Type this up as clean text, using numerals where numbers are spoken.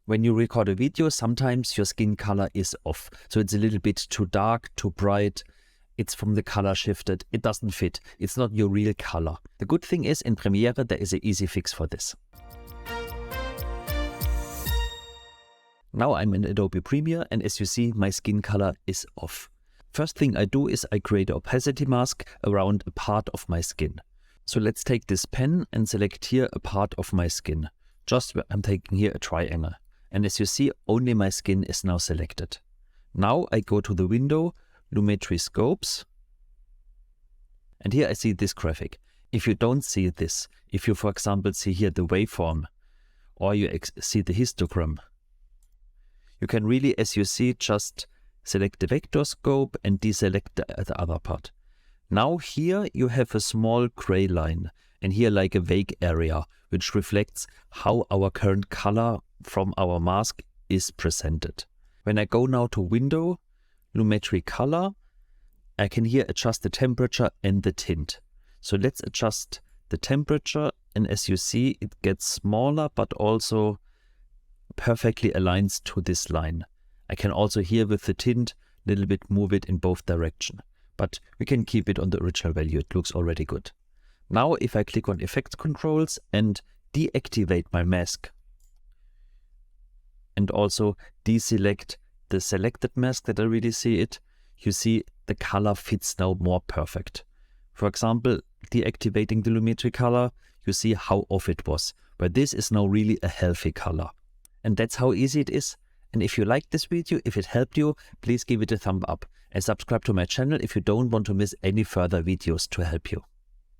When you record a video, sometimes your skin color is off. So it's a little bit too dark, too bright. It's from the color shifted. It doesn't fit. It's not your real color. The good thing is in Premiere, there is an easy fix for this. Now I'm in Adobe Premiere, and as you see, my skin color is off. First thing I do is I create an opacity mask around a part of my skin. So let's take this pen and select here a part of my skin. I'm taking here a triangle. And as you see, only my skin is now selected. Now I go to the window, Lumetri Scopes. And here I see this graphic. If you don't see this, if you, for example, see here the waveform, or you see the histogram, you can really, as you see, just select the vector scope and deselect the other part. Now here you have a small gray line, and here like a vague area, which reflects how our current color from our mask is presented. When I go now to Window, Lumetri Color, I can here adjust the temperature and the tint. So let's adjust the temperature, and as you see, it gets smaller, but also perfectly aligns to this line. I can also here with the tint a little bit move it in both directions, but we can keep it on the original value. It looks already good. Now if I click on Effect Controls and deactivate my mask and also deselect the selected mask that I really see it, you see the color fits now more perfect. For example, deactivating the Lumetri color, you see how off it was, but this is now really a healthy color. And that's how easy it is. And if you liked this video, if it helped you, please give it a thumb up and subscribe to my channel if you don't want to miss any further videos to help you.